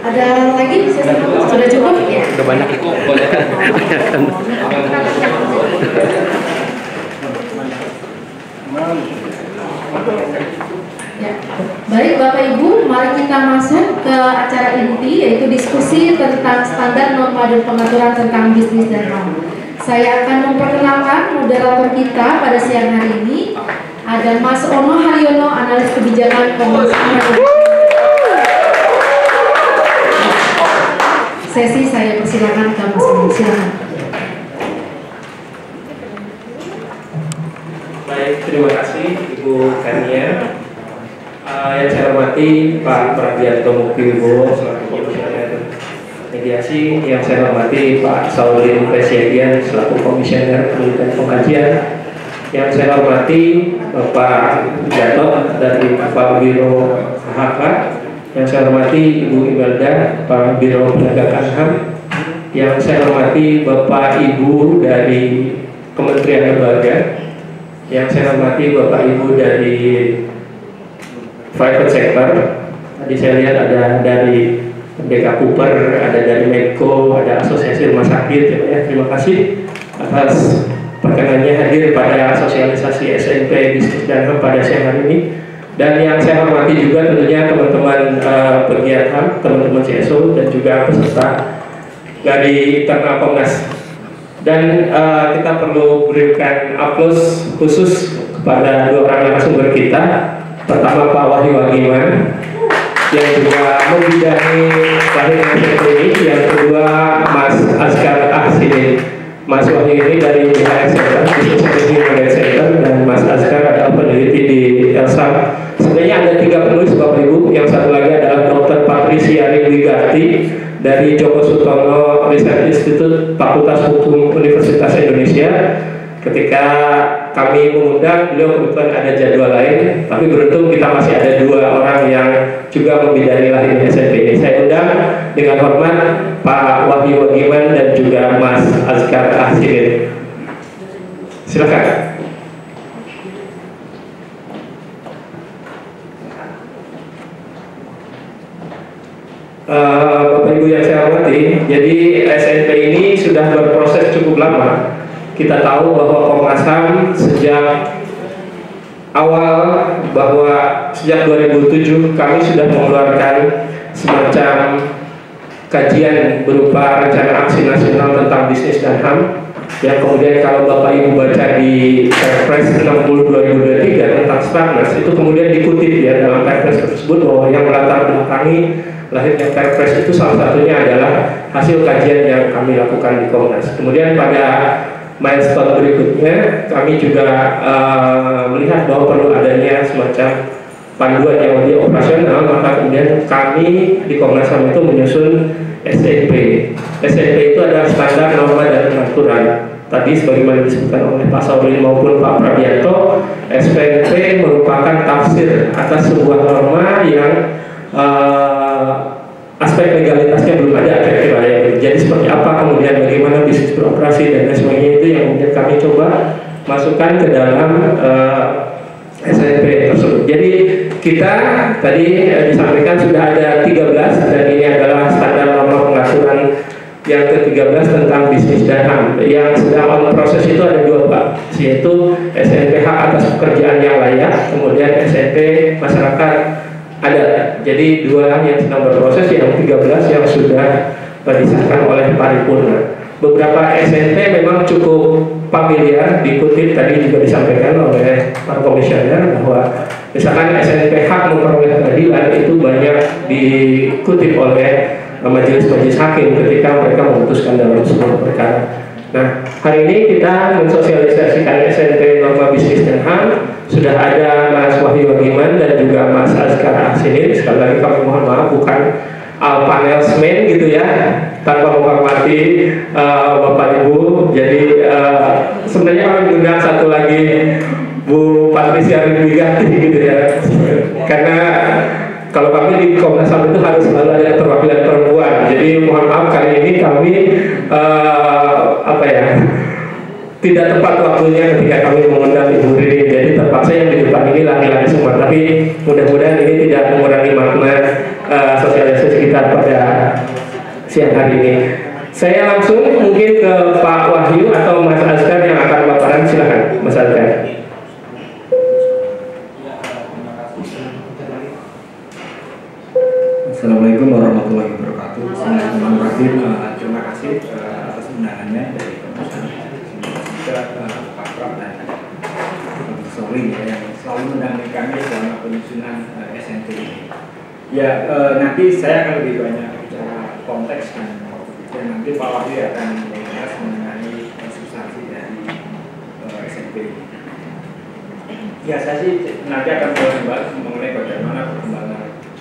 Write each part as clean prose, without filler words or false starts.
Ada lagi? Sudah cukup ya? Udah banyak itu. Ya. Baik Bapak Ibu, mari kita masuk ke acara inti, yaitu diskusi tentang standar norma dan pengaturan tentang bisnis dan HAM. Saya akan memperkenalkan moderator kita pada siang hari ini. Ada Mas Ono Haryono, analis kebijakan pemasaran. Sesi saya persilakan ke Mas Ono, silakan. Baik, terima kasih Ibu Kania. Yang saya hormati Pak Prabianto Muktiwibowo selaku Komisioner Mediasi, yang saya hormati Pak Saulin Presidian selaku Komisioner Penelitian Pengkajian, yang saya hormati Bapak Gatot dari Pak Biro HK, yang saya hormati Ibu Imelda Pak Biro Penegakan HAM, yang saya hormati Bapak Ibu dari Kementerian Lembaga, yang saya hormati Bapak Ibu dari private sector. Tadi saya lihat ada dari BK Cooper, ada dari Medco, ada Asosiasi Rumah Sakit. Ya, terima kasih atas perkenannya hadir pada sosialisasi SNP Bisnis dan HAM pada siang hari ini. Dan yang saya hormati juga tentunya teman-teman pegiat HAM, teman-teman CSO, dan juga peserta dari internal Komnas. Dan kita perlu berikan aplaus khusus kepada dua orang narasumber kita. Pertama Pak Wahyu Agiman, yang juga membidangi lahirnya SNP ini. Yang kedua Mas Askar Ahsinin. Mas Wahyu ini dari BHX Center, Business Management Center, dan Mas Askar adalah peneliti di ELSAM. Sebenarnya ada 3 penulis Bapak Ibu. Yang satu lagi adalah Dr. Patricia Wigati dari Joko Sutomo Research Institute Fakultas Hukum Universitas Indonesia. Ketika kami mengundang, beliau kebetulan ada jadwal lain, tapi beruntung kita masih ada 2 orang yang juga membidangi lahirnya SNP ini. Saya undang dengan hormat Pak Wahyu Agiman dan juga Mas Askar Ahsinin. Silakan. Bapak Ibu yang saya hormati, jadi SNP ini sudah berproses cukup lama. Kita tahu bahwa Komnas HAM sejak awal, bahwa sejak 2007 kami sudah mengeluarkan semacam kajian berupa rencana aksi nasional tentang bisnis dan HAM, yang kemudian kalau Bapak Ibu baca di Perpres 60 2023 tentang Starnas, itu kemudian dikutip ya dalam Perpres tersebut bahwa yang melatar belakangi lahirnya Perpres itu salah satunya adalah hasil kajian yang kami lakukan di Komnas. Kemudian pada milestone berikutnya kami juga melihat bahwa perlu adanya semacam panduan yang lebih operasional, maka kemudian kami di Komnas HAM itu menyusun SNP. SNP itu adalah standar norma dan pengaturan. Tadi sebagaimana disebutkan oleh Pak Saulin maupun Pak Prabianto, SNP merupakan tafsir atas sebuah norma yang aspek legalitasnya belum ada efektif ada. Jadi seperti apa kemudian bagaimana bisnis beroperasi dan lain sebagainya, itu yang kemudian kami coba masukkan ke dalam SNP tersebut. Jadi kita tadi disampaikan sudah ada 13, dan ini adalah standar norma pengaturan yang ke-13 tentang bisnis dan HAM. Yang sedang on proses itu ada 2 Pak, yaitu SNP hak atas pekerjaan yang layak, kemudian SNP masyarakat ada. Jadi 2 yang sedang berproses, yang 13 yang sudah disahkan oleh paripurna. Beberapa SNP memang cukup familiar, dikutip tadi juga disampaikan oleh para komisioner bahwa misalkan SNP hak memperoleh keadilan itu banyak dikutip oleh majelis-majelis hakim ketika mereka memutuskan dalam sebuah perkara. Nah, hari ini kita mensosialisasikan SNP norma bisnis dan HAM. Sudah ada Mas Wahyu Agiman dan juga Mas Askar Ahsinin. Sekali lagi kami mohon maaf, bukan panelsmen gitu ya, tanpa menghormati Bapak Ibu. Jadi sebenarnya kami undang satu lagi Bu Patricia Wigati gitu ya, karena kalau kami di Komnas HAM itu harus selalu ada perwakilan perempuan. Jadi mohon maaf kali ini kami tidak tepat waktunya ketika kami mengundang Ibu Rini. Jadi terpaksa yang di depan ini laki-laki semua, tapi mudah-mudahan ini tidak mengurangi makna sosialisasi kita pada siang hari ini. Saya langsung mungkin ke Pak Wahyu atau Mas Azkar yang akan memaparan, silakan Mas Azkar. Assalamualaikum warahmatullahi wabarakatuh. Bismillahirrahmanirrahim. Terima kasih atas undangannya dari perusahaan juga Pak Pram dan Sorry yang selalu mendampingi kami selama penyusunan SNP ini. Ya, nanti saya akan lebih banyak bicara konteks dan nanti Pak Wahyu akan membahas mengenai substansi dari SNP ini. Ya, saya sih nanti akan membahas mengenai bagaimana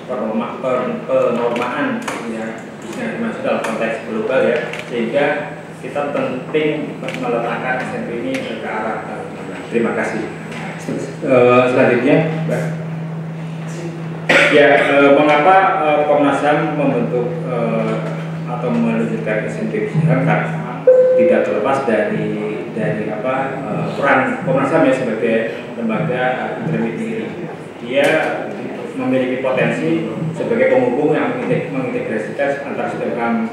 perkembangan penormaan ya bisnis masuk dalam konteks global ya, sehingga kita penting meletakkan SMP ini ke arah. Terima kasih. Selanjutnya, ya mengapa Komnas HAM membentuk atau meluncurkan SMP Bisnis tidak terlepas dari peran Komnas HAM ya sebagai lembaga intermediary. Dia memiliki potensi sebagai penghubung yang mengintegrasikan antara sistem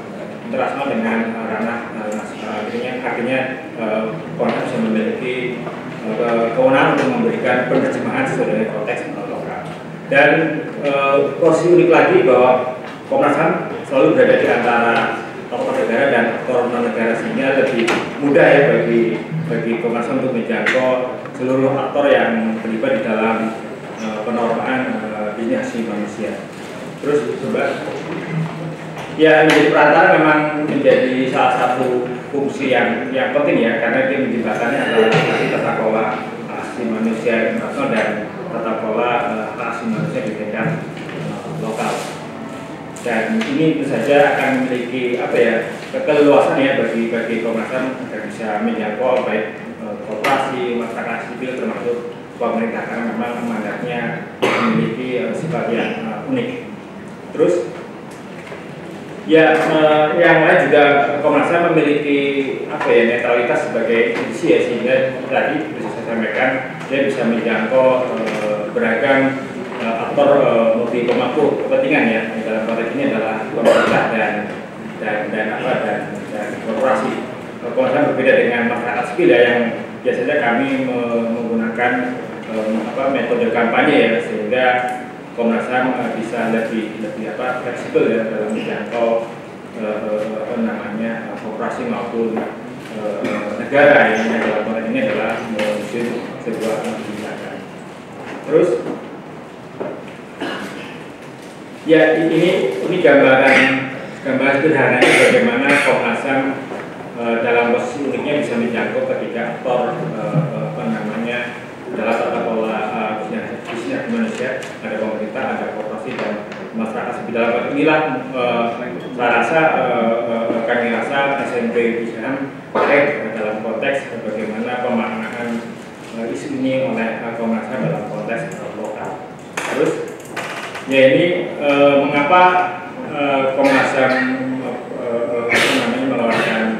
internasional dengan ranah nasional. Artinya Komnas bisa memiliki kewenangan untuk memberikan penerjemahan sesuai dengan konteks lokal. Dan posisi unik lagi bahwa Komnas HAM selalu berada di antara tokoh negara dan aktor non negara, sehingga lebih mudah ya bagi Komnas HAM untuk menjangkau seluruh aktor yang terlibat di dalam penormaan bisnis asli manusia. Terus coba ya, menjadi perantara memang menjadi salah satu fungsi yang penting ya, karena dia menjembatani adalah tata kelola asli manusia internasional dan tata kelola asli manusia di tingkat lokal. Dan ini tentu saja akan memiliki keleluasan ya bagi Komnas HAM agar bisa menjangkau baik korporasi, masyarakat sipil termasuk pemerintah, karena memang mandatnya memiliki sifat yang unik. Terus ya yang lain juga Komnas HAM memiliki netralitas sebagai institusi ya, sehingga tadi bisa saya sampaikan dia bisa menjangkau beragam aktor multi pemangku kepentingan ya. Dalam konteks ini adalah pemerintah dan korporasi. Komnas HAM berbeda dengan masyarakat sipil ya, yang biasanya kami menggunakan metode kampanye ya, sehingga Komnas HAM bisa lebih fleksibel ya dalam menjangkau korporasi maupun negara yang dalam konteks ini adalah mewujud sebuah kebijakan. Terus ya ini gambaran sederhananya bagaimana Komnas HAM dalam posisi uniknya bisa menjangkau ketika aktor adalah tata kelola bisnis manusia, ada pemerintah, ada korporasi dan masyarakat sipil. Dalam inilah saya rasa kami rasa SMP Bisnis baik dalam konteks bagaimana pemaknaan isu ini oleh Komnas HAM dalam konteks lokal. Terus ya ini mengapa Komnas HAM mengeluarkan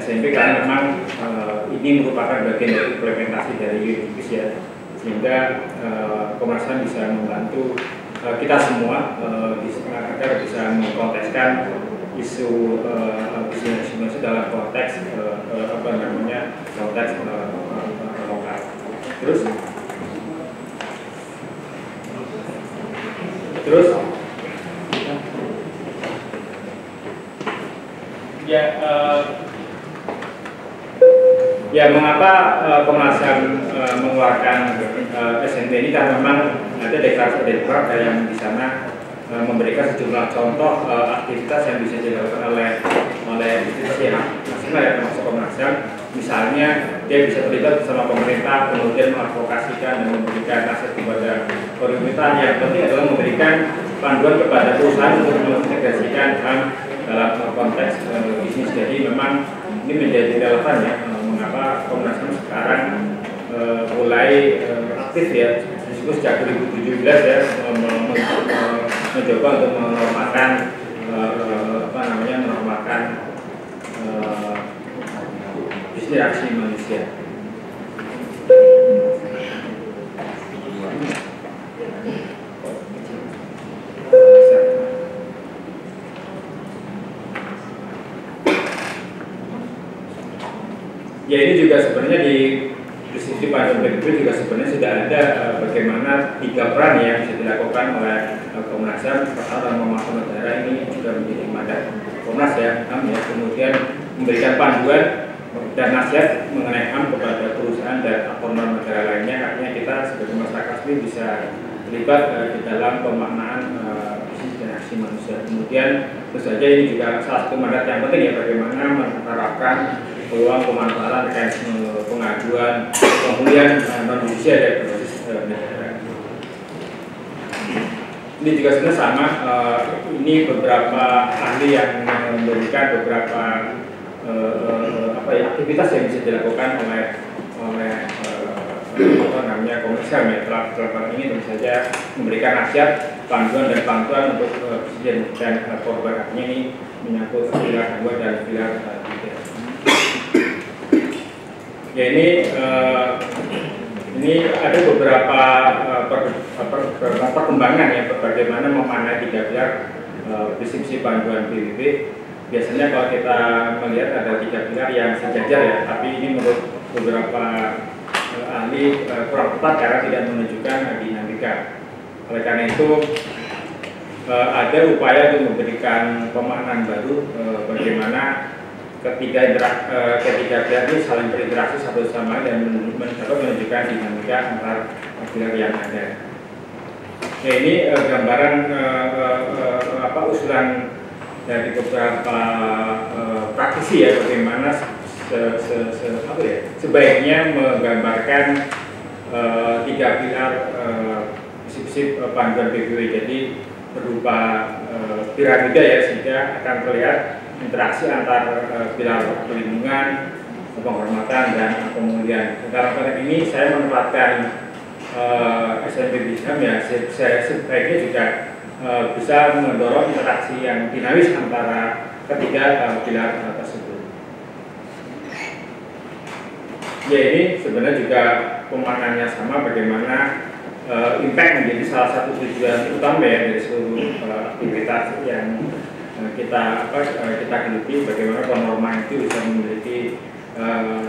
SMP, karena memang ini merupakan bagian dari implementasi dari UNIPIS ya, sehingga Komnas HAM bisa membantu kita semua agar bisa mengkontekskan isu bisnis Indonesia dalam konteks konteks lokal. Terus ya mengapa Komnas HAM mengeluarkan SNP ini, karena memang ada deklarasi yang di sana memberikan sejumlah contoh aktivitas yang bisa dilakukan oleh institusi nasional ya, termasuk Komnas HAM. Misalnya dia bisa terlibat bersama pemerintah, kemudian mengadvokasikan dan memberikan nasihat kepada pemerintah. Yang penting adalah memberikan panduan kepada perusahaan untuk mengintegrasikan HAM dalam konteks bisnis. Jadi memang ini menjadi relevan ya, mengapa Komnas HAM sekarang mulai aktif ya, sejak 2017 ya, mencoba untuk menormalkan bisnis aksi manusia. Ya ini juga sebenarnya di sisi panduan PBB juga sebenarnya sudah ada bagaimana 3 peran yang bisa dilakukan oleh Komnas HAM. Pertama, memasuk negara ini juga menjadi mandat Komnas ya, HAM ya. Kemudian memberikan panduan dan nasihat mengenai HAM kepada perusahaan dan aktor negara lainnya. Artinya kita sebagai masyarakat ini bisa terlibat di dalam pemaknaan bisnis dan aksi manusia. Kemudian tentu saja ini juga salah satu mandat yang penting ya, bagaimana menerapkan peluang pemanfaatan mekanisme pengaduan pemulihan non judisial dari berbasis negara. Ini juga sebenarnya sama, ini beberapa ahli yang memberikan beberapa aktivitas yang bisa dilakukan oleh Komnas HAM ya. Telah ini tentu saja memberikan nasihat, panduan dan bantuan untuk presiden dan korban. Artinya ini menyangkut pilar 2 dan pilar 3. Ya ini ada beberapa perkembangan ya, bagaimana memanai 3 pilar prinsip panduan PBB. Biasanya kalau kita melihat ada 3 pilar yang sejajar ya, tapi ini menurut beberapa ahli kurang tepat karena tidak menunjukkan dinamika. Oleh karena itu ada upaya untuk memberikan pemaknaan baru bagaimana ketiga pilar ini saling berinteraksi satu sama lain dan menunjukkan dinamika antar pilar yang ada. Ya, ini gambaran usulan dari beberapa praktisi ya, bagaimana sebaiknya menggambarkan 3 pilar prinsip panduan PBB. Jadi berupa piramida ya, sehingga akan terlihat interaksi antar pilar perlindungan, penghormatan dan pemulihan. Dalam konteks ini saya menempatkan SNPB HAM ya, saya sebaiknya juga bisa mendorong interaksi yang dinamis antara ketiga pilar tersebut. Ya, ini sebenarnya juga pemaknaannya sama, bagaimana impact menjadi salah satu tujuan utama ya dari seluruh aktivitas yang kita geluti, bagaimana penormaan itu bisa memiliki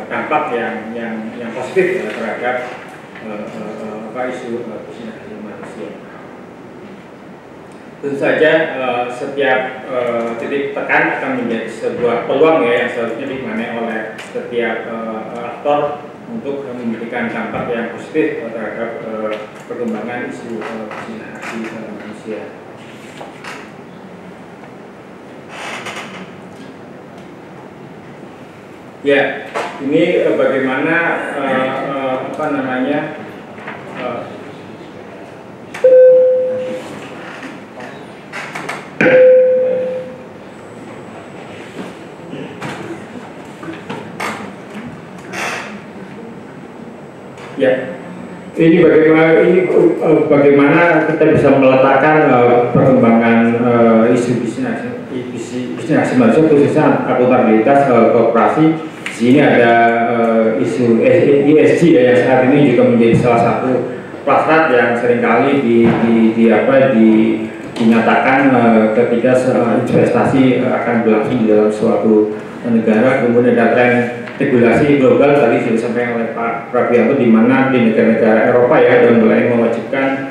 dampak yang positif ya, terhadap isu hak manusia. Tentu saja setiap titik tekan akan menjadi sebuah peluang ya yang seharusnya dimaknai oleh setiap aktor untuk memberikan dampak yang positif terhadap perkembangan isu hak manusia. Ya, ini bagaimana ya, ini bagaimana kita bisa meletakkan perkembangan isu bisnis aksi manusia, khususnya akuntabilitas koperasi. Di sini ada isu ESG ya, yang saat ini juga menjadi salah satu prasyarat yang seringkali dinyatakan ketika investasi akan berlangsung di dalam suatu negara. Kemudian ada tren regulasi global tadi sudah disampaikan oleh Pak Prabianto, di mana di negara-negara Eropa ya dan mulai mewajibkan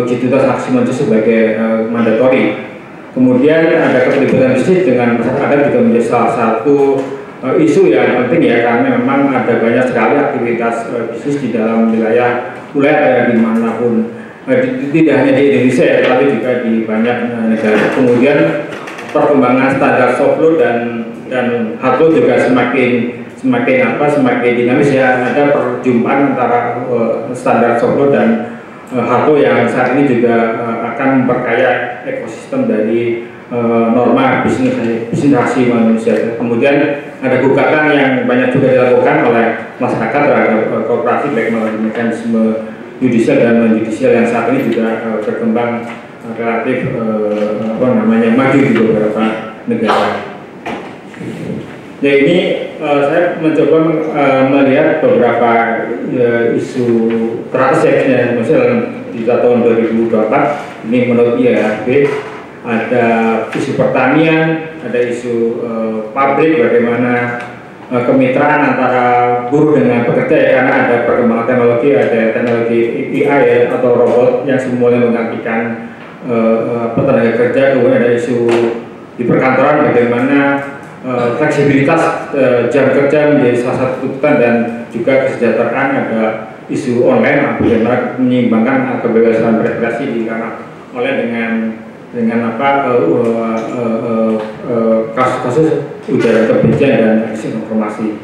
uji tuntas aksi manusia sebagai mandatori. Kemudian ada keterlibatan bisnis dengan masyarakat juga menjadi salah satu isu yang penting ya, karena memang ada banyak sekali aktivitas bisnis di dalam wilayah dimanapun, tidak hanya di Indonesia ya, tapi juga di banyak negara. Kemudian perkembangan standar soft law dan hard law juga semakin dinamis ya. Ada perjumpaan antara standar soft law dan hard law yang saat ini juga akan memperkaya ekosistem dari norma bisnis aksi manusia. Kemudian ada gugatan yang banyak juga dilakukan oleh masyarakat terhadap korporasi, baik melalui mekanisme judicial dan non judicial yang saat ini juga berkembang relatif maju di beberapa negara. Ya, ini saya mencoba melihat beberapa isu terakhir misalnya di tahun 2024 ini menurut IARB. Ada isu pertanian, ada isu pabrik, bagaimana kemitraan antara buruh dengan pekerja ya, karena ada perkembangan teknologi, ada teknologi AI ya, atau robot yang mulai menggantikan tenaga kerja. Kemudian ada isu di perkantoran bagaimana fleksibilitas jam kerja menjadi salah satu tuntutan, dan juga kesejahteraan. Ada isu online bagaimana menyeimbangkan kebebasan berekspresi di ranah online dengan kasus-kasus ujaran kebencian dan disinformasi.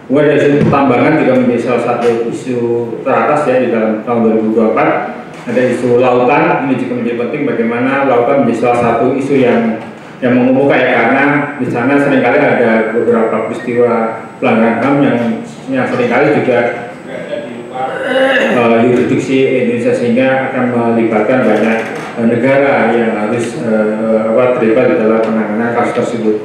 Kemudian isu pertambangan juga menjadi salah satu isu teratas ya di dalam tahun 2024. Ada isu lautan, ini juga menjadi penting bagaimana lautan menjadi salah satu isu yang mengemuka ya, karena di sana seringkali ada beberapa peristiwa pelanggaran HAM yang seringkali juga jurisdiksi Indonesia, sehingga akan melibatkan banyak negara yang harus terlibat di dalam penanganan kasus tersebut.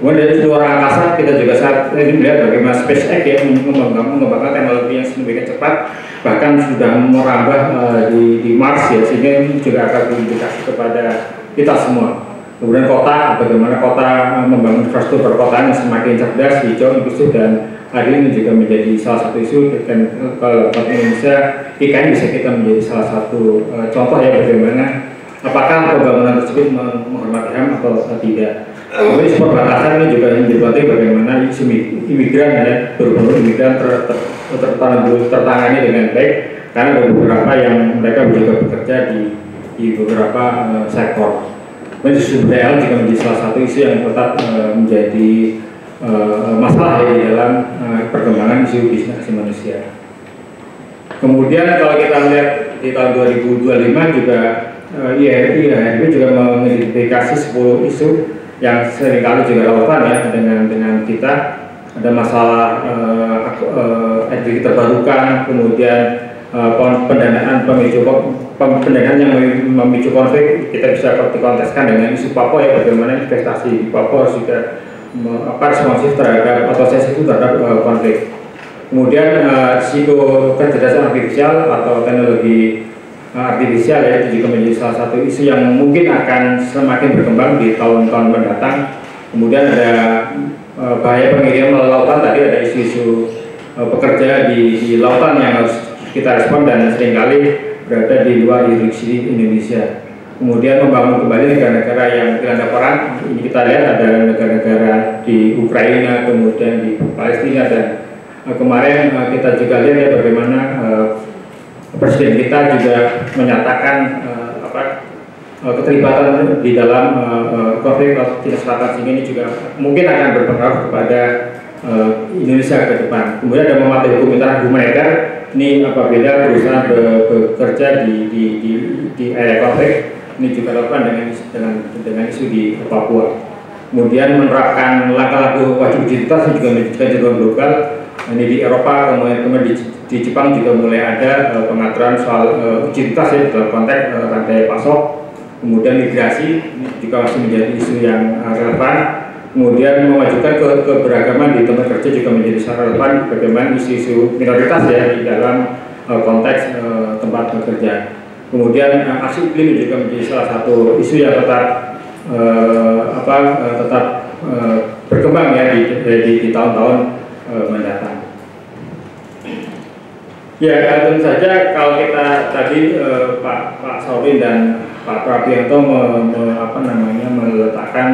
Kemudian dari luar angkasa kita juga saat ini melihat bagaimana SpaceX ya mengembangkan teknologi yang sedemikian cepat, bahkan sudah merambah di Mars ya, sehingga ini juga akan berimplikasi kepada kita semua. Kemudian kota, bagaimana kota membangun infrastruktur perkotaan yang semakin cerdas, hijau, inklusif, dan adil, ini juga menjadi salah satu isu. Dan kalau Indonesia, IKN bisa kita menjadi salah satu contoh ya bagaimana apakah pembangunan tersebut menghormati HAM atau tidak. Kemudian isu perbatasan ini juga menjadi penting bagaimana isu imigran ya, berburu imigran tertangani dengan baik, karena ada beberapa yang mereka juga bekerja di beberapa sektor. Kemudian isu budaya juga menjadi salah satu isu yang tetap menjadi masalah ya di dalam perkembangan isu bisnis manusia. Kemudian kalau kita lihat di tahun 2025 juga IHRB juga mengidentifikasi 10 isu yang seringkali juga relevan ya dengan kita. Ada masalah energi terbarukan, kemudian pendanaan pendanaan yang memicu konflik. Kita bisa dikonteskan dengan isu Papua ya, bagaimana investasi di Papua harus juga responsif terhadap atau sensitif terhadap konflik. Kemudian risiko kecerdasan artifisial atau teknologi artifisial ya, itu juga menjadi salah satu isu yang mungkin akan semakin berkembang di tahun-tahun mendatang. Kemudian ada bahaya pengiriman melalui lautan, tadi ada isu-isu pekerja di lautan yang harus kita respon dan seringkali berada di luar jurisdiksi Indonesia. Kemudian membangun kembali negara-negara yang dilanda perang. Ini kita lihat ada negara-negara di Ukraina, kemudian di Palestina, dan kemarin kita juga lihat ya bagaimana Presiden kita juga menyatakan keterlibatan di dalam konflik Cina Selatan, sehingga ini juga mungkin akan berpengaruh kepada Indonesia ke depan. Kemudian ada mematuhi hukum humaniter. Ini apabila perusahaan bekerja di area konflik, ini juga relevan dengan isu di Papua. Kemudian menerapkan langkah-langkah wajib identitas ini juga menjadi global. Ini di Eropa, kemudian di Jepang juga mulai ada pengaturan soal identitas ya dalam konteks rantai pasok. Kemudian migrasi ini juga masih menjadi isu yang relevan. Kemudian memajukan keberagaman di tempat kerja juga menjadi sangat relevan, bagaimana isu-isu minoritas ya di dalam konteks tempat bekerja. Kemudian aksi iklim juga menjadi salah satu isu yang tetap berkembang ya di tahun-tahun mendatang. Ya, tentu saja kalau kita tadi Pak Saurin dan Pak Prabianto meletakkan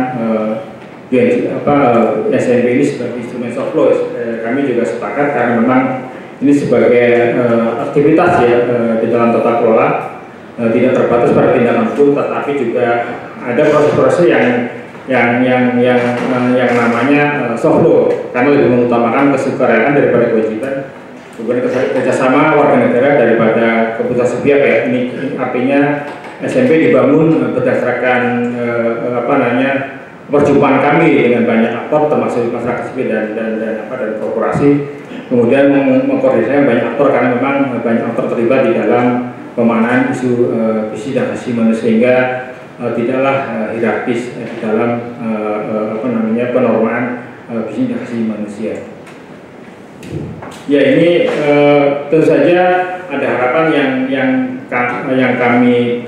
SNB ini sebagai instrumen soft law, kami juga sepakat karena memang ini sebagai aktivitas ya di dalam tata kelola, tidak terbatas pada tindakan hukum, tetapi juga ada proses-proses yang namanya soft law, karena lebih mengutamakan kesukaraan daripada kewajiban. Kemudian kerjasama warga negara daripada keputusan sepihak ya. Ini artinya SNB dibangun berdasarkan perjumpaan kami dengan banyak aktor, termasuk masyarakat sipil dan korporasi. Kemudian mengkoordinasikan banyak aktor, karena memang banyak aktor terlibat di dalam pemanaan isu visi dan hak asasi manusia, sehingga tidaklah hierarkis di dalam penormaan visi dan hak asasi manusia. Ya, ini tentu saja ada harapan yang kami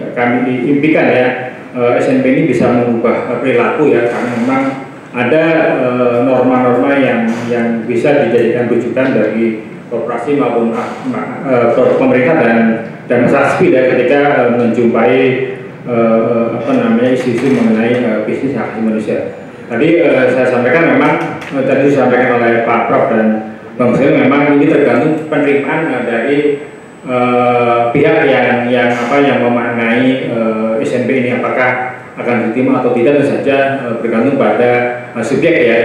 impikan ya. SNB ini bisa mengubah perilaku ya, karena memang ada norma-norma yang bisa dijadikan rujukan bagi korporasi maupun pemerintah dan masyarakat sipil ya, ketika menjumpai isu-isu mengenai bisnis hak asasi manusia. Tadi saya sampaikan memang tadi disampaikan oleh Pak Prof dan Bang Sel, memang ini tergantung penerimaan dari pihak yang memaknai SNP ini, apakah akan diterima atau tidak, tentu saja bergantung pada subjek ya,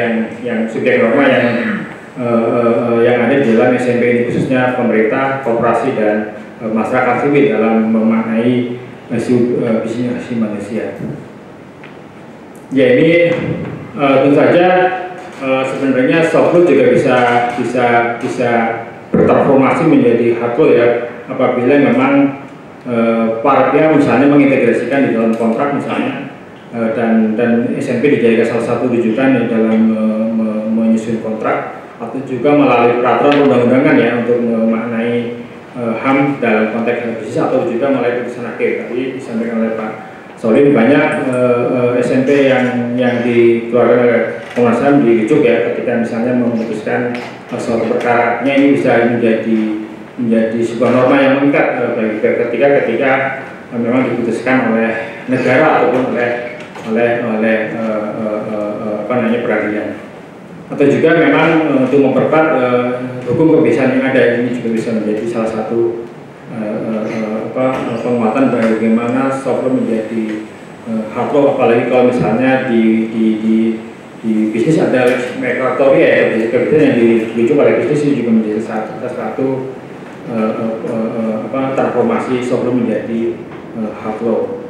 yang subjek norma yang ada di dalam SNP ini, khususnya pemerintah, korporasi dan masyarakat sipil dalam memaknai isu bisnis hak asasi manusia. Ya, ini tentu saja sebenarnya soft law juga bisa bertransformasi menjadi hard law ya, apabila memang para pihak misalnya mengintegrasikan di dalam kontrak misalnya, dan SNP dijadikan salah satu rujukan di dalam menyusun kontrak, atau juga melalui peraturan undang-undangan ya untuk memaknai HAM dalam konteks bisnis, atau juga melalui putusan akhir. Tadi disampaikan oleh Pak Solim, banyak SNP yang dikeluarkan oleh Komnas HAM dirujuk ya, ketika misalnya memutuskan suatu perkaranya, ini bisa menjadi sebuah norma yang mengikat bagi ketika memang diputuskan oleh negara ataupun oleh peradilan. Atau juga memang untuk memperkuat hukum kebiasaan yang ada, ini juga bisa menjadi salah satu penguatan bagaimana soft law menjadi hard law, apalagi kalau misalnya di bisnis ada lex migratoria ya, kebiasaan yang dirujuk oleh bisnis ini juga menjadi satu transformasi soft law menjadi hard law.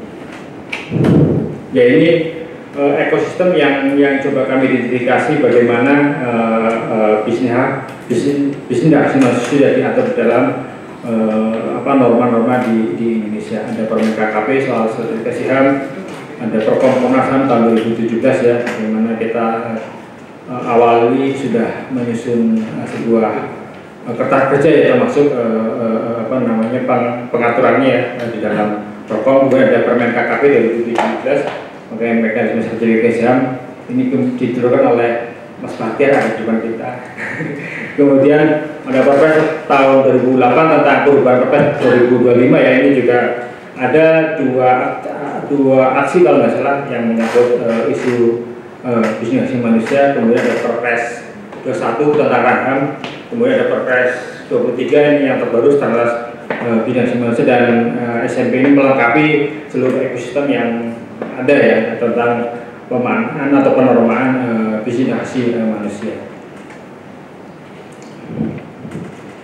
Ya, ini ekosistem yang coba kami identifikasi bagaimana bisnis hak asasi manusia diatur dalam norma-norma di Indonesia. Ada Permen KKP soal sertifikasi HAM, ada Perkom Komnas HAM tahun 2017 ya, bagaimana kita awali sudah menyusun sebuah kertas kerja ya, termasuk pengaturannya ya, di dalam Perkom. Kemudian ada Permen KKP 2017 mengenai mekanisme sertifikasi HAM, ini diturunkan oleh Mas Bahtiar ada di depan kita. Kemudian ada Perpres tahun 2008 tentang perubahan Perpres 2025 ya, ini juga ada dua aksi kalau nggak salah yang menyangkut isu bisnis hak asasi manusia. Kemudian ada Perpres 21 tentang HAM, kemudian ada Perpres 23 ini yang terbaru standar bisnis hak asasi manusia, dan SNP ini melengkapi seluruh ekosistem yang ada ya tentang pemaknaan atau penormaan bisnis hak asasi manusia.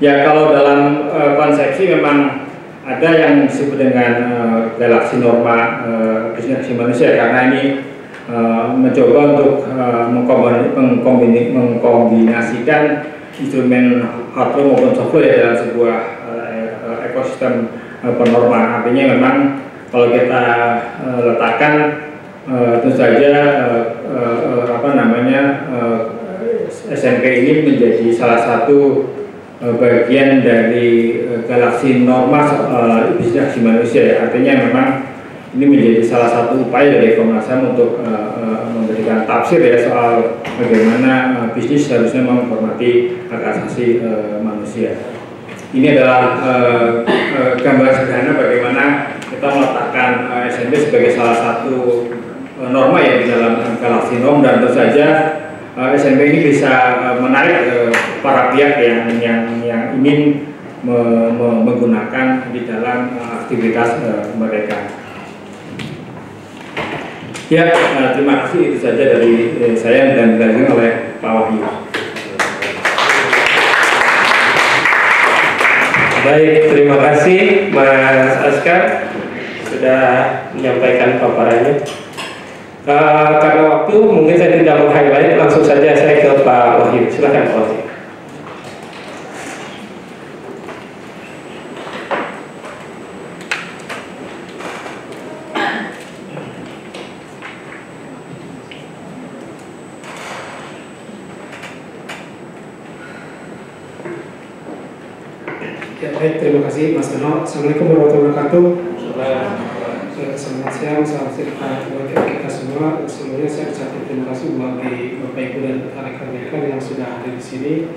Ya, kalau dalam konsepsi memang ada yang disebut dengan galaksi norma bisnis hak asasi manusia, karena ini mencoba untuk mengkombinasikan instrumen hard law maupun soft law ya dalam sebuah ekosistem penormaan. Artinya memang kalau kita letakkan tentu saja SNP ini menjadi salah satu bagian dari galaksi norma bisnis hak asasi manusia ya. Artinya memang ini menjadi salah satu upaya dari Komnas HAM untuk memberikan tafsir ya soal bagaimana bisnis seharusnya menghormati hak asasi manusia. Ini adalah gambar sederhana bagaimana kita meletakkan SNP sebagai salah satu norma ya di dalam galaksi norm, dan tentu saja SNP ini bisa menarik para pihak yang ingin menggunakan di dalam aktivitas mereka. Ya, terima kasih, itu saja dari saya dan dilanjutkan oleh Pak Wahyu. Baik, terima kasih Mas Askar sudah menyampaikan paparannya. Karena waktu mungkin saya tidak meng-highlight, langsung saja saya ke Pak Wahyu. Silakan Pak Wahyu. Ya, baik, terima kasih Mas Beno. Assalamualaikum warahmatullahi wabarakatuh. Selamat siang, salam sejahtera bagi kita semua. Sebelumnya saya ucapkan terima kasih bagi Bapak Ibu dan rekan-rekan yang sudah hadir di sini,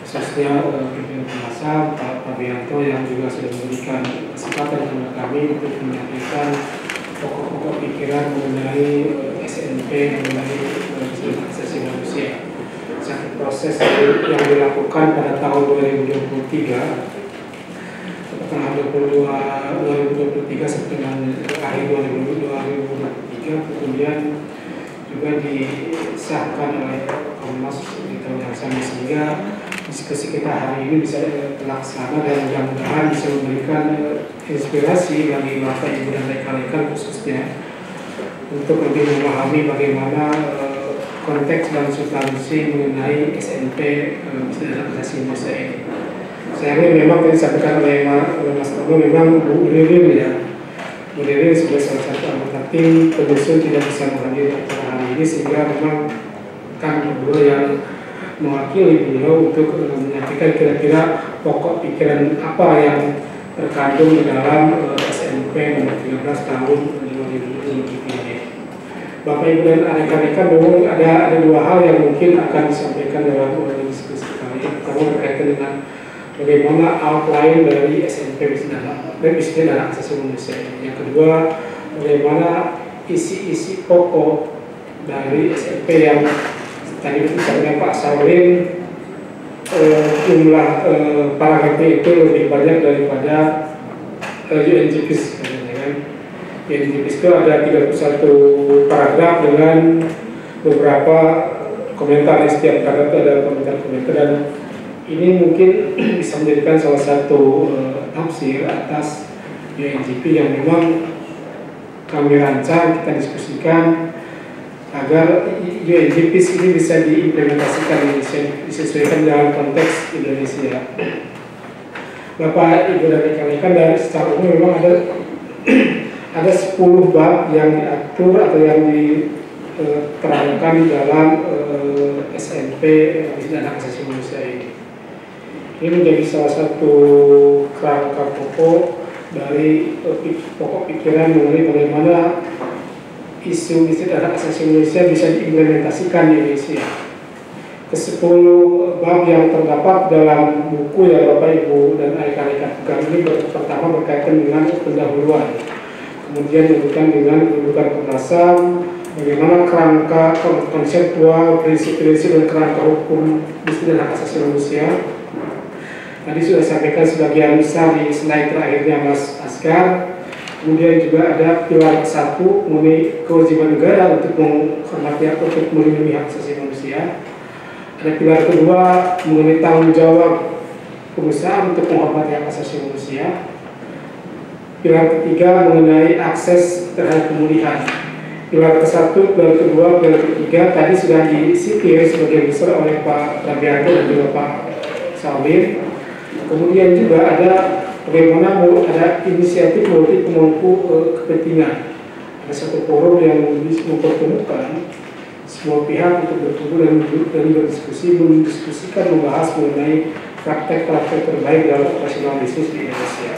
khususnya pimpinan Komnas HAM, Pak Fabianto yang juga sudah memberikan kesempatan kepada kami untuk menyampaikan pokok-pokok pikiran mengenai SNP, mengenai hak asasi manusia. Satu proses yang dilakukan pada tahun 2023 tanggal 2023 sampai dengan akhir 2023, kemudian juga disahkan oleh Komnas di tahun yang sama, sehingga diskusi kita hari ini bisa terlaksana dan mudah-mudahan bisa memberikan inspirasi bagi Bapak Ibu dan rekan-rekan khususnya untuk lebih memahami bagaimana konteks dan substansi mengenai SNP hak asasi manusia ini. Sayangnya memang tadi disampaikan oleh Mas Tomo, memang Bu Ririn ya, Bu Ririn sebagai salah satu anggota tim penyusun tidak bisa menghadiri acara hari ini, sehingga memang kami berdua yang mewakili beliau untuk menyampaikan kira-kira pokok pikiran apa yang terkandung di dalam SNP nomor 13 tahun 2023. Bapak Ibu dan rekan-rekan, memang ada dua hal yang mungkin akan disampaikan dalam diskusi kali ini. Pertama berkaitan dengan bagaimana outline dari SNP dan hak asasi manusia. Yang kedua, bagaimana isi-isi pokok dari SNP yang tadi disampaikan Pak Saulin, jumlah paragrafnya itu lebih banyak daripada UNGPIS. UNGPIS itu ada 31 paragraf dengan beberapa komentar. Di setiap paragraf ada komentar-komentar, dan ini mungkin bisa menjadikan salah satu tafsir atas UNGP yang memang kami rancang, kita diskusikan agar UNGP ini bisa diimplementasikan, disesuaikan dalam konteks Indonesia. Bapak Ibu dan rekan-rekan, dari secara umum memang ada 10 bab yang diatur atau yang diterangkan dalam SNP dan hak asasi manusia ini. Ini menjadi salah satu kerangka pokok dari pokok pikiran mengenai bagaimana isu-isu dan hak asasi manusia bisa diimplementasikan di Indonesia. Ke-10 bab yang terdapat dalam buku ya Bapak Ibu dan rekan-rekan pegang ini pertama berkaitan dengan pendahuluan, kemudian berkaitan dengan kedudukan Komnas HAM, bagaimana kerangka konseptual, prinsip-prinsip dan kerangka hukum bisnis dan hak asasi manusia. Tadi sudah sampaikan sebagian besar di slide terakhirnya Mas Asgar. Kemudian juga ada pilar 1 mengenai kewajiban negara untuk menghormati atau untuk melindungi hak asasi manusia. Ada pilar kedua mengenai tanggung jawab perusahaan untuk menghormati hak asasi manusia. Pilar ketiga mengenai akses terhadap pemulihan. Pilar ke-1, pilar kedua, pilar ketiga tadi sudah disipir sebagian besar oleh Pak Fabianto dan juga Pak Saulin. Kemudian juga ada bagaimana ada inisiatif multi pemangku kepentingan. Ada satu forum yang mempertemukan semua pihak untuk bertemu dan berdiskusi, mendiskusikan, membahas mengenai praktek-praktek terbaik dalam operasional bisnis di Indonesia.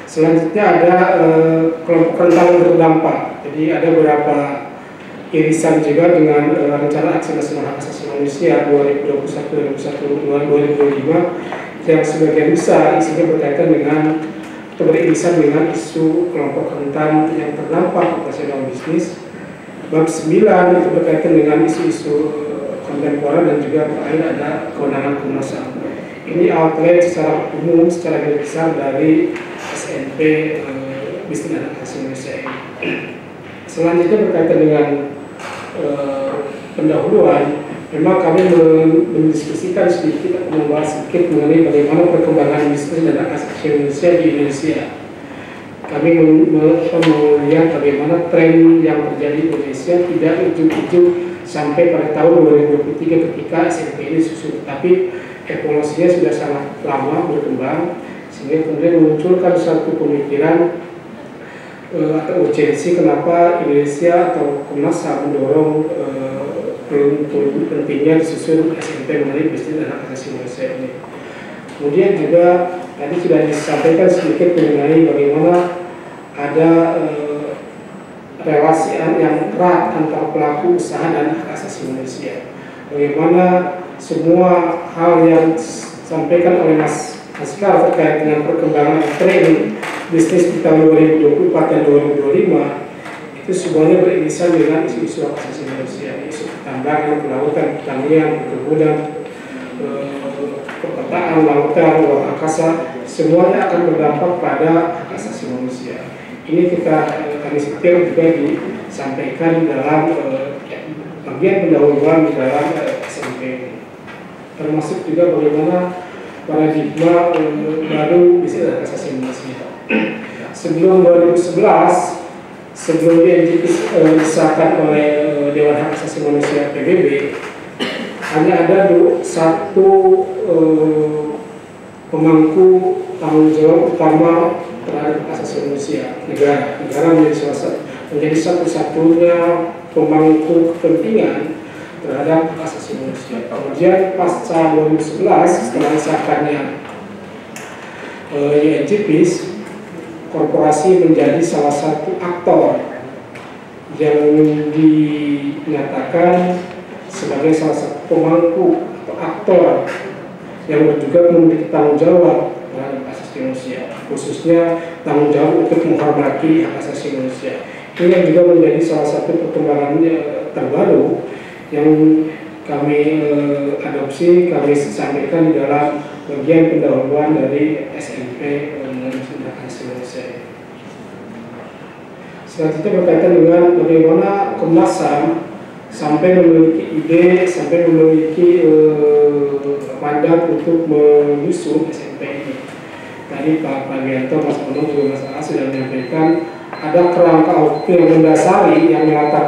Selanjutnya ada kelompok rentan terdampak. Jadi ada beberapa irisan juga dengan rencana aksi nasional hak asasi manusia 2021-2025 yang sebagian besar isinya berkaitan dengan atau beririsan dengan isu kelompok rentan yang terdampak operasional bisnis. Bab 9 itu berkaitan dengan isu-isu kontemporer dan juga terakhir ada kewenangan Komnas HAM. Ini outline secara umum, secara garis besar dari SNP bisnis dan hak asasi manusia ini. Selanjutnya berkaitan dengan pendahuluan, memang kami mendiskusikan sedikit atau membahas sedikit mengenai bagaimana perkembangan bisnis dan hak asasi manusia di Indonesia. Kami melihat bagaimana tren yang terjadi di Indonesia tidak ujuk-ujuk sampai pada tahun 2023 ketika SNP ini susun, tapi evolusinya sudah sangat lama berkembang, sehingga kemudian memunculkan satu pemikiran atau urgensi kenapa Indonesia atau Komnas HAM mendorong pentingnya disusun SNP mengenai bisnis dan hak asasi manusia ini. Kemudian juga tadi sudah disampaikan sedikit mengenai bagaimana ada relasi yang erat antara pelaku usaha dan hak asasi manusia. Bagaimana semua hal yang disampaikan oleh Mas Askar terkait dengan perkembangan tren bisnis di tahun 2024 dan 2025 itu semuanya beririsan dengan isu-isu hak asasi manusia, isu pertambangan, kelautan, pertanian, perkebunan, perkotaan, lautan, luar angkasa, semuanya akan berdampak pada hak asasi manusia. Ini kami setir juga disampaikan dalam bagian pendahuluan di dalam SMP ini. Termasuk juga bagaimana paradigma baru bisnis hak asasi manusia. Sebelum 2011, sebelum UNGP disahkan oleh Dewan Hak Asasi Manusia PBB, hanya ada satu pemangku tanggung jawab utama terhadap hak asasi manusia, negara menjadi satu-satunya pemangku kepentingan terhadap hak asasi manusia. Kemudian pasca 2011 setelah disahkannya UNGP, korporasi menjadi salah satu aktor yang dinyatakan sebagai salah satu pemangku atau aktor yang juga memiliki tanggung jawab terhadap hak asasi manusia, khususnya tanggung jawab untuk menghormati hak asasi manusia. Ini yang juga menjadi salah satu perkembangan terbaru yang kami adopsi, kami sampaikan di dalam bagian pendahuluan dari SMP hak asasi manusia. Selanjutnya berkaitan dengan bagaimana Komnas HAM sampai memiliki ide, sampai memiliki mandat untuk menyusun SMP ini. Tadi Pak Pagianto, Mas Bono juga Mas A sudah menyampaikan ada kerangka hukum yang mendasari yang melatar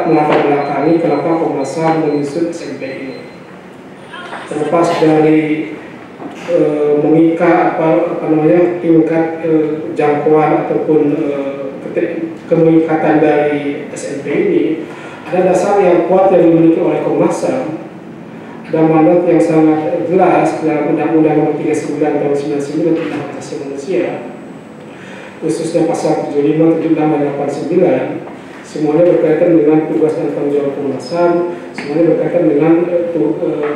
belakangi kenapa Komnas HAM menyusun SMP ini. Terlepas dari mengikat tingkat jangkauan ataupun kemengikatan dari SMP ini, ada dasar yang kuat yang dimiliki oleh Komnas HAM, ada mandat yang sangat jelas dalam Undang-Undang Nomor 39 Tahun 1999 tentang hak asasi manusia, khususnya pasal 75, 76, dan 89. Semuanya berkaitan dengan tugas dan tanggung jawab Komnas HAM, semuanya berkaitan dengan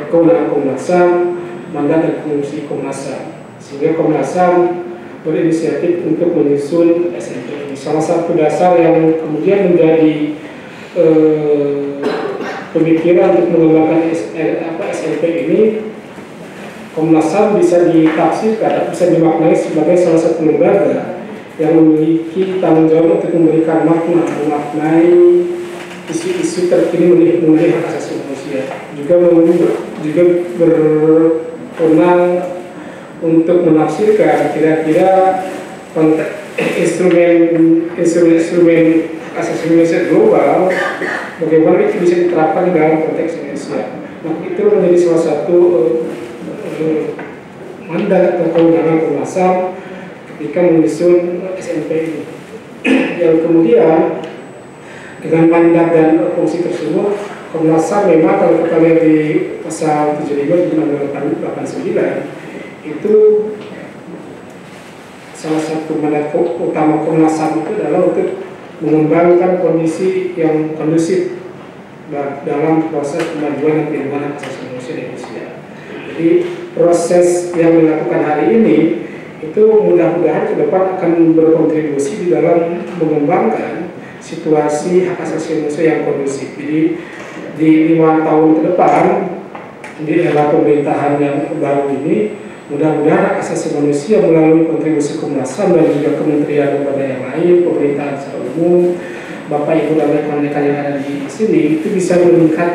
kewenangan Komnas HAM, mandat dan fungsi Komnas HAM. Sehingga Komnas HAM berinisiatif untuk menyusun SMP ini. Salah satu dasar yang kemudian menjadi pemikiran untuk mengembangkan SMP ini, Komnas HAM bisa ditafsirkan, bisa dimaknai sebagai salah satu lembaga yang memiliki tanggung jawab untuk memberikan makna, memaknai isu-isu terkini mengenai hak asasi manusia, juga berwenang untuk menafsirkan kira-kira instrumen asasi manusia global, bagaimana itu bisa diterapkan dalam konteks Indonesia. Nah, itu menjadi salah satu mandat atau kewenangan Komnas HAM ketika menyusun SMP ini. Yang kemudian dengan mandat dan fungsi tersebut, Komnas HAM memang kalau kita lihat di pasal 75 dan 89 itu salah satu mandat utama Komnas HAM itu adalah untuk mengembangkan kondisi yang kondusif dalam proses kemajuan dan perlindungan hak asasi manusia di Indonesia. Jadi proses yang dilakukan hari ini itu mudah-mudahan ke depan akan berkontribusi di dalam mengembangkan situasi hak asasi manusia yang kondusif. Jadi di 5 tahun ke depan di era pemerintahan yang baru ini, mudah-mudahan hak asasi manusia melalui kontribusi Komnas HAM dan juga kementerian lembaga yang lain, pemerintahan secara umum, Bapak Ibu dan rekan-rekan yang ada di sini itu bisa meningkat